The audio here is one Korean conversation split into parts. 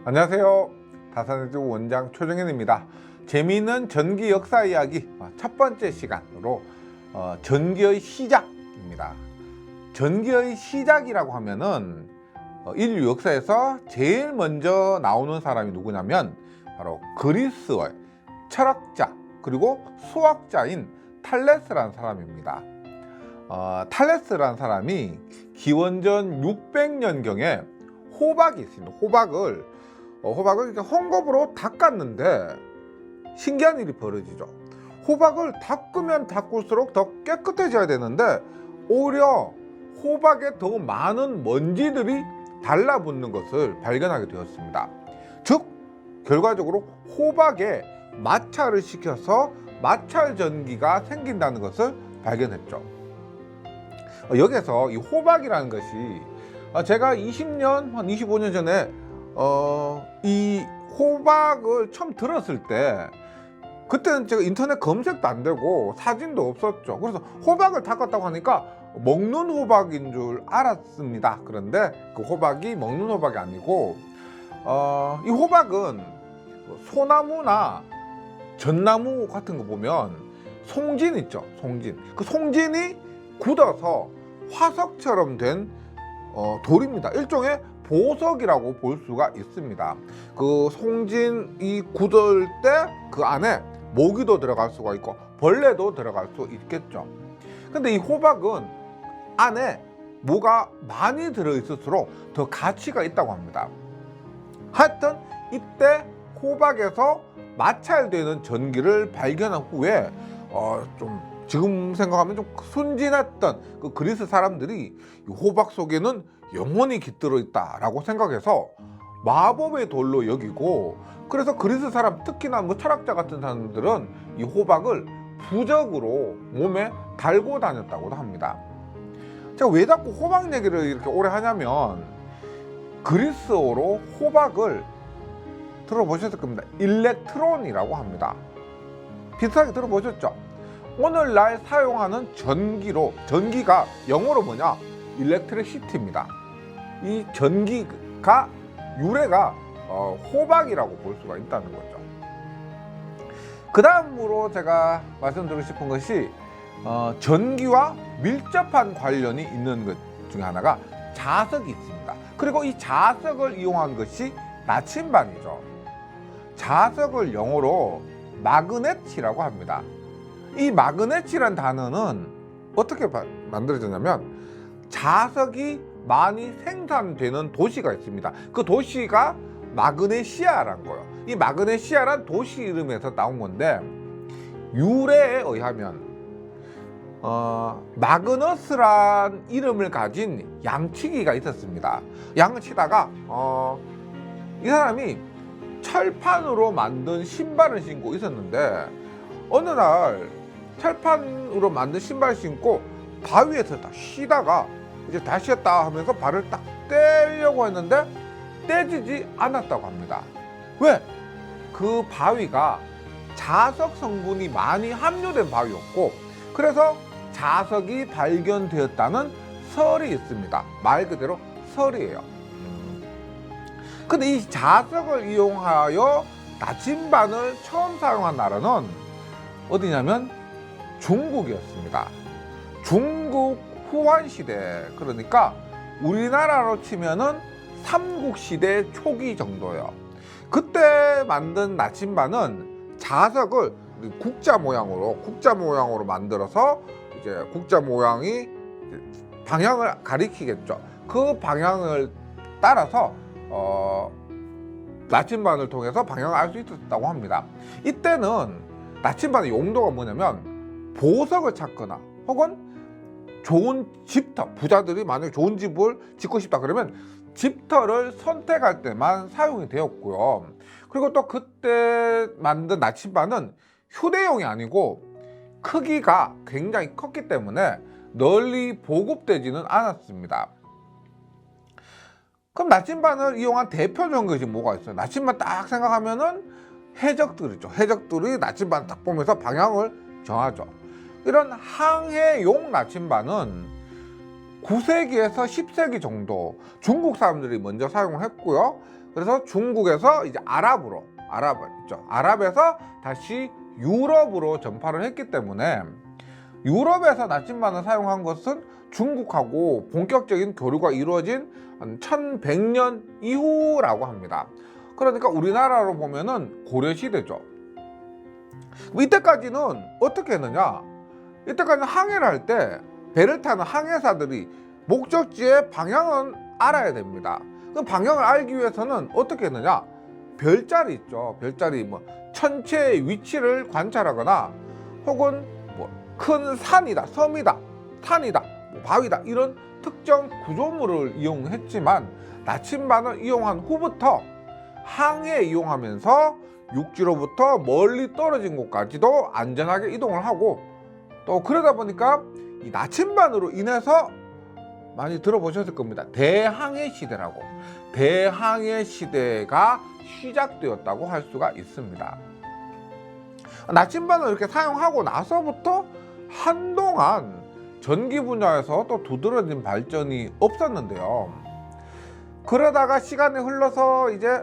안녕하세요. 다산해주 원장 최정현입니다. 재미있는 전기 역사 이야기 첫 번째 시간으로 전기의 시작입니다. 전기의 시작이라고 하면은 인류 역사에서 제일 먼저 나오는 사람이 누구냐면 바로 그리스의 철학자 그리고 수학자인 탈레스라는 사람입니다. 탈레스라는 사람이 기원전 600년경에 호박이 있습니다. 호박을 이렇게 헝겊으로 닦았는데 신기한 일이 벌어지죠. 호박을 닦으면 닦을수록 더 깨끗해져야 되는데 오히려 호박에 더 많은 먼지들이 달라붙는 것을 발견하게 되었습니다. 즉 결과적으로 호박에 마찰을 시켜서 마찰 전기가 생긴다는 것을 발견했죠. 여기서 이 호박이라는 것이 제가 20년, 한 25년 전에 이 호박을 처음 들었을 때 그때는 제가 인터넷 검색도 안 되고 사진도 없었죠. 그래서 호박을 닦았다고 하니까 먹는 호박인 줄 알았습니다. 그런데 그 호박이 먹는 호박이 아니고 이 호박은 소나무나 전나무 같은 거 보면 송진 있죠. 송진. 그 송진이 굳어서 화석처럼 된 돌입니다. 일종의 보석이라고 볼 수가 있습니다. 그 송진이 굳을 때 그 안에 모기도 들어갈 수가 있고 벌레도 들어갈 수 있겠죠. 근데 이 호박은 안에 뭐가 많이 들어있을수록 더 가치가 있다고 합니다. 하여튼 이때 호박에서 마찰되는 전기를 발견한 후에 좀 지금 생각하면 좀 순진했던 그 그리스 사람들이 이 호박 속에는 영혼이 깃들어 있다라고 생각해서 마법의 돌로 여기고, 그래서 그리스 사람 특히나 뭐 철학자 같은 사람들은 이 호박을 부적으로 몸에 달고 다녔다고도 합니다. 제가 왜 자꾸 호박 얘기를 이렇게 오래 하냐면 그리스어로 호박을 들어보셨을 겁니다. 일렉트론이라고 합니다. 비슷하게 들어보셨죠? 오늘날 사용하는 전기가 영어로 뭐냐? 일렉트리시티입니다. 이 전기가 유래가 호박이라고 볼 수가 있다는 거죠. 그 다음으로 제가 말씀드리고 싶은 것이 전기와 밀접한 관련이 있는 것 중에 하나가 자석이 있습니다. 그리고 이 자석을 이용한 것이 나침반이죠. 자석을 영어로 마그넷이라고 합니다. 이 마그넷이라는 단어는 어떻게 만들어졌냐면 자석이 많이 생산되는 도시가 있습니다. 그 도시가 마그네시아라는 거예요. 이 마그네시아란 도시 이름에서 나온 건데 유래에 의하면 마그너스란 이름을 가진 양치기가 있었습니다. 양을 치다가 이 사람이 철판으로 만든 신발을 신고 있었는데 어느 날 철판으로 만든 신발을 신고 바위에서 딱 쉬다가 이제 다시 했다 하면서 발을 딱 떼려고 했는데 떼지지 않았다고 합니다. 왜? 그 바위가 자석 성분이 많이 함유된 바위였고, 그래서 자석이 발견되었다는 설이 있습니다. 말 그대로 설이에요. 근데 이 자석을 이용하여 나침반을 처음 사용한 나라는 어디냐면 중국이었습니다. 중국 후한시대, 그러니까 우리나라로 치면은 삼국시대 초기 정도예요. 그때 만든 나침반은 자석을 국자 모양으로 만들어서 이제 국자 모양이 방향을 가리키겠죠. 그 방향을 따라서 나침반을 통해서 방향을 알 수 있었다고 합니다. 이때는 나침반의 용도가 뭐냐면 보석을 찾거나 혹은 좋은 집터, 부자들이 만약에 좋은 집을 짓고 싶다 그러면 집터를 선택할 때만 사용이 되었고요. 그리고 또 그때 만든 나침반은 휴대용이 아니고 크기가 굉장히 컸기 때문에 널리 보급되지는 않았습니다. 그럼 나침반을 이용한 대표적인 것이 뭐가 있어요? 나침반 딱 생각하면은 해적들이죠. 해적들이 나침반 딱 보면서 방향을 정하죠. 이런 항해용 나침반은 9세기에서 10세기 정도 중국 사람들이 먼저 사용을 했고요. 그래서 중국에서 이제 아랍에서 다시 유럽으로 전파를 했기 때문에 유럽에서 나침반을 사용한 것은 중국하고 본격적인 교류가 이루어진 한 1100년 이후라고 합니다. 그러니까 우리나라로 보면은 고려시대죠. 이때까지는 어떻게 했느냐? 이때까지는 항해를 할 때 배를 타는 항해사들이 목적지의 방향은 알아야 됩니다. 그 방향을 알기 위해서는 어떻게 했느냐? 별자리 있죠. 별자리 천체의 위치를 관찰하거나 혹은 큰 산이다, 섬이다, 산이다, 바위다 이런 특정 구조물을 이용했지만 나침반을 이용한 후부터 항해 이용하면서 육지로부터 멀리 떨어진 곳까지도 안전하게 이동을 하고 또 그러다 보니까 이 나침반으로 인해서 많이 들어보셨을 겁니다. 대항해 시대라고. 대항해 시대가 시작되었다고 할 수가 있습니다. 나침반을 이렇게 사용하고 나서부터 한동안 전기 분야에서 또 두드러진 발전이 없었는데요. 그러다가 시간이 흘러서 이제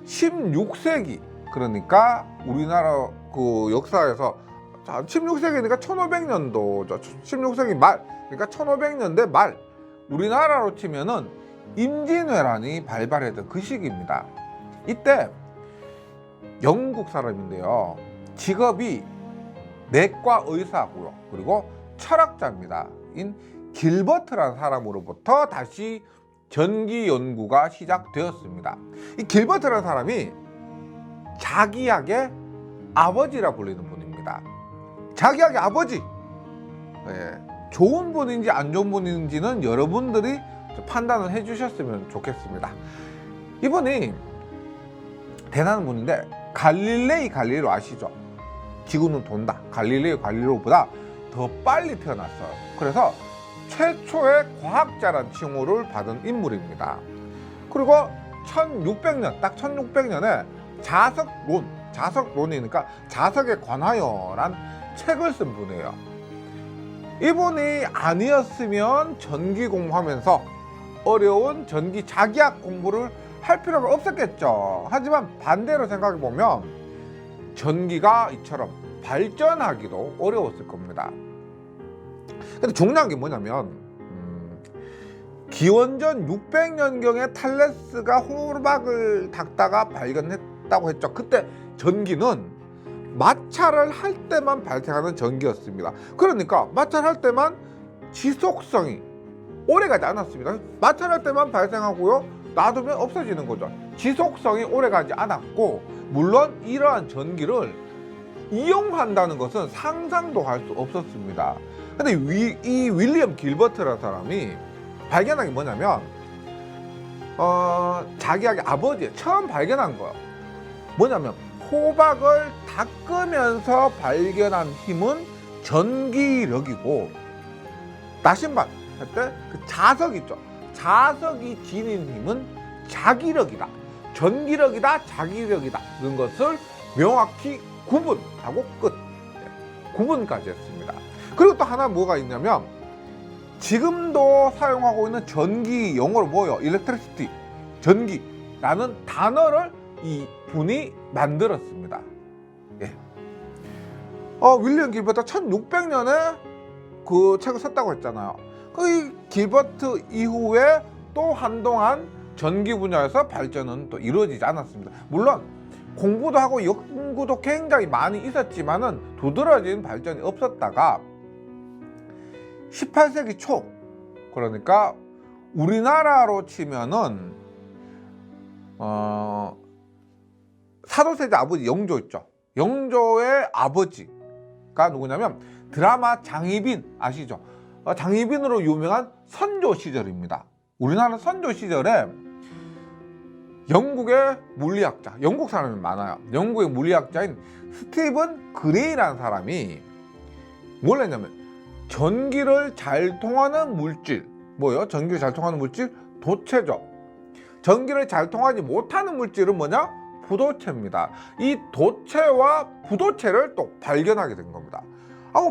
16세기, 그러니까 우리나라 그 역사에서 16세기니까 1500년도죠. 16세기 말, 그러니까 1500년대 말, 우리나라로 치면은 임진왜란이 발발했던 그 시기입니다. 이때 영국 사람인데요. 직업이 내과 의사고요. 그리고 철학자입니다. 인 길버트라는 사람으로부터 다시 전기 연구가 시작되었습니다. 이 길버트라는 사람이 자기약의 아버지라 불리는 분입니다. 자기약의 아버지. 좋은 분인지 안 좋은 분인지는 여러분들이 판단을 해주셨으면 좋겠습니다. 이분이 대단한 분인데 갈릴레오 아시죠? 지구는 돈다. 갈릴레오보다 더 빨리 태어났어요. 그래서 최초의 과학자란 칭호를 받은 인물입니다. 그리고 1600년, 딱 1600년에 자석론이니까 자석에 관하여란 책을 쓴 분이에요. 이분이 아니었으면 전기 공부하면서 어려운 전기 자기약 공부를 할 필요가 없었겠죠. 하지만 반대로 생각해 보면 전기가 이처럼 발전하기도 어려웠을 겁니다. 근데 중요한 게 뭐냐면 기원전 600년경에 탈레스가 호박을 닦다가 발견했다고 했죠. 그때 전기는 마찰을 할 때만 발생하는 전기였습니다. 그러니까 마찰할 때만 지속성이 오래가지 않았습니다. 마찰할 때만 발생하고요, 놔두면 없어지는 거죠. 지속성이 오래가지 않았고, 물론 이러한 전기를 이용한다는 것은 상상도 할 수 없었습니다. 근데 이 윌리엄 길버트라는 사람이 발견한 게 뭐냐면 자기의 아버지 처음 발견한 거예요. 뭐냐면 호박을 닦으면서 발견한 힘은 전기력이고, 나침반 할 때 그 자석 있죠. 자석이 지닌 힘은 자기력이다. 전기력이다, 자기력이다. 이런 것을 명확히 구분하고 끝. 구분까지 했습니다. 그리고 또 하나 뭐가 있냐면 지금도 사용하고 있는 전기, 영어로 뭐예요? electricity, 전기라는 단어를 이 분이 만들었습니다. 예. 윌리엄 길버트 1600년에 그 책을 썼다고 했잖아요. 그 길버트 이후에 또 한동안 전기 분야에서 발전은 또 이루어지지 않았습니다. 물론 공부도 하고 연구도 굉장히 많이 있었지만은 두드러진 발전이 없었다가 18세기 초, 그러니까 우리나라로 치면은 사도세자 아버지 영조 있죠. 영조의 아버지가 누구냐면 드라마 장희빈 아시죠? 장희빈으로 유명한 선조 시절입니다. 우리나라 선조 시절에 영국의 물리학자, 영국 사람이 많아요. 영국의 물리학자인 스티븐 그레이라는 사람이 뭘 했냐면 전기를 잘 통하는 물질, 뭐예요? 전기를 잘 통하는 물질? 도체죠. 전기를 잘 통하지 못하는 물질은 뭐냐? 부도체입니다. 이 도체와 부도체를 또 발견하게 된 겁니다.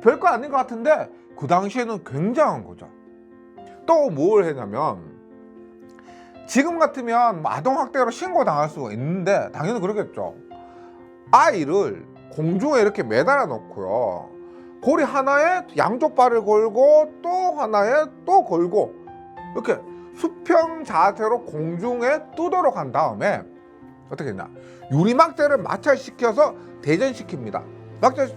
별거 아닌 것 같은데 그 당시에는 굉장한 거죠. 또 뭘 했냐면, 지금 같으면 아동학대로 신고당할 수가 있는데 당연히 그러겠죠. 아이를 공중에 이렇게 매달아 놓고요, 고리 하나에 양쪽 발을 걸고 또 하나에 또 걸고 이렇게 수평 자세로 공중에 뜨도록 한 다음에 어떻게 했냐, 유리막대를 마찰시켜서 대전시킵니다.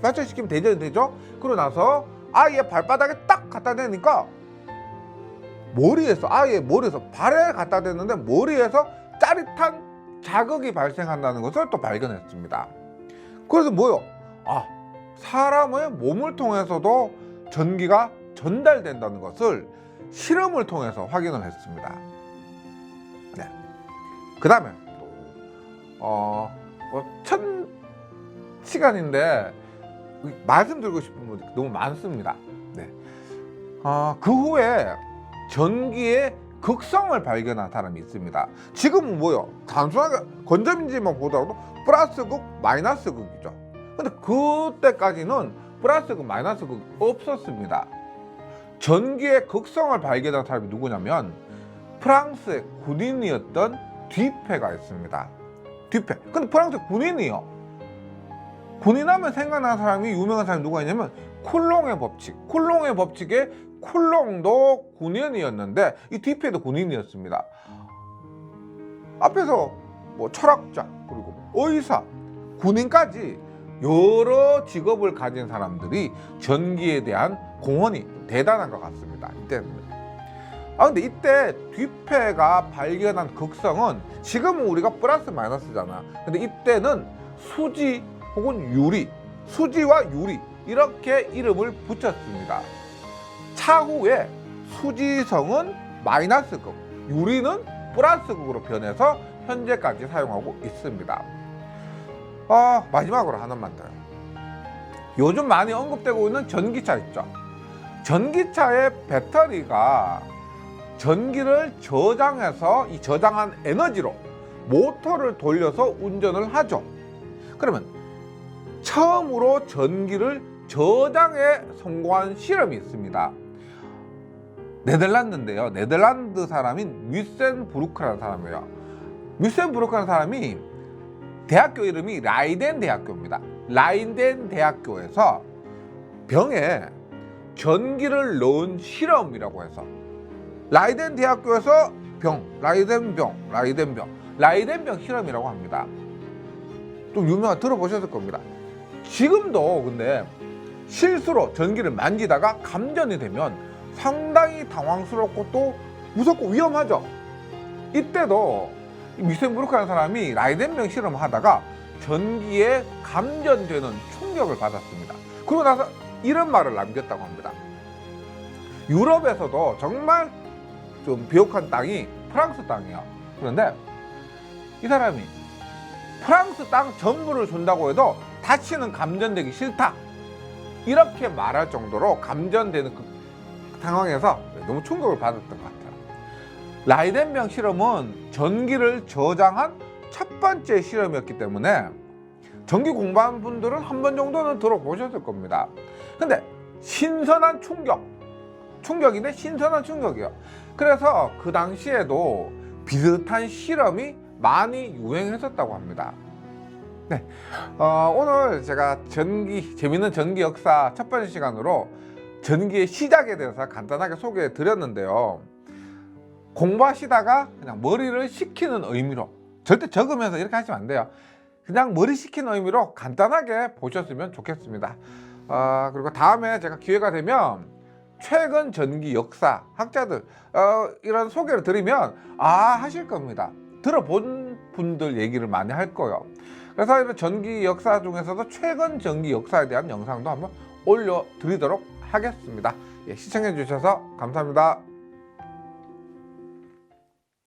마찰시키면 대전이 되죠. 그러고 나서 아이의 발바닥에 딱 갖다 대니까 아이의 머리에서 발에 갖다 댔는데 머리에서 짜릿한 자극이 발생한다는 것을 또 발견했습니다. 그래서 뭐요? 사람의 몸을 통해서도 전기가 전달된다는 것을 실험을 통해서 확인을 했습니다. 네. 그 다음에 첫 시간인데 말씀드리고 싶은 분이 너무 많습니다. 네. 그 후에 전기의 극성을 발견한 사람이 있습니다. 지금은 뭐요? 단순하게 건전지만 보더라도 플러스 극, 마이너스 극이죠. 근데 그때까지는 플러스 극, 마이너스 극이 없었습니다. 전기의 극성을 발견한 사람이 누구냐면 프랑스의 군인이었던 뒤페가 있습니다. 뒤페. 근데 프랑스 군인이요. 군인하면 생각나는 사람이, 유명한 사람이 누가 있냐면 쿨롱의 법칙. 쿨롱의 법칙에 쿨롱도 군인이었는데 이 뒤페도 군인이었습니다. 앞에서 뭐 철학자, 그리고 의사, 군인까지 여러 직업을 가진 사람들이 전기에 대한 공헌이 대단한 것 같습니다. 이때는. 근데 이때 뒤페가 발견한 극성은, 지금은 우리가 플러스 마이너스잖아. 근데 이때는 수지 혹은 유리, 수지와 유리 이렇게 이름을 붙였습니다. 차후에 수지성은 마이너스 극, 유리는 플러스 극으로 변해서 현재까지 사용하고 있습니다. 마지막으로 하나만 더요. 요즘 많이 언급되고 있는 전기차 있죠. 전기차의 배터리가 전기를 저장해서 이 저장한 에너지로 모터를 돌려서 운전을 하죠. 그러면 처음으로 전기를 저장에 성공한 실험이 있습니다. 네덜란드인데요. 네덜란드 사람인 뮤센브루크라는 사람이에요. 뮤센브루크라는 사람이 대학교 이름이 라이덴 대학교입니다. 라이덴 대학교에서 병에 전기를 넣은 실험이라고 해서 라이덴 대학교에서 라이덴병 실험이라고 합니다. 좀 유명한, 들어보셨을 겁니다. 지금도 근데 실수로 전기를 만지다가 감전이 되면 상당히 당황스럽고 또 무섭고 위험하죠. 이때도 뮤센브루크라는 사람이 라이덴병 실험을 하다가 전기에 감전되는 충격을 받았습니다. 그러고 나서 이런 말을 남겼다고 합니다. 유럽에서도 정말 좀 비옥한 땅이 프랑스 땅이에요. 그런데 이 사람이 프랑스 땅 전부를 준다고 해도 다시는 감전되기 싫다, 이렇게 말할 정도로 감전되는 그 상황에서 너무 충격을 받았던 것 같아요. 라이덴병 실험은 전기를 저장한 첫 번째 실험이었기 때문에 전기 공부한 분들은 한 번 정도는 들어보셨을 겁니다. 근데 신선한 충격인데 신선한 충격이에요. 그래서 그 당시에도 비슷한 실험이 많이 유행했었다고 합니다. 네, 오늘 제가 재밌는 전기 역사 첫 번째 시간으로 전기의 시작에 대해서 간단하게 소개해 드렸는데요. 공부하시다가 그냥 머리를 식히는 의미로, 절대 적으면서 이렇게 하시면 안 돼요. 그냥 머리 식히는 의미로 간단하게 보셨으면 좋겠습니다. 그리고 다음에 제가 기회가 되면 최근 전기 역사 학자들 이런 소개를 드리면 하실 겁니다. 들어본 분들 얘기를 많이 할 거예요. 그래서 이런 전기 역사 중에서도 최근 전기 역사에 대한 영상도 한번 올려드리도록 하겠습니다. 시청해 주셔서 감사합니다.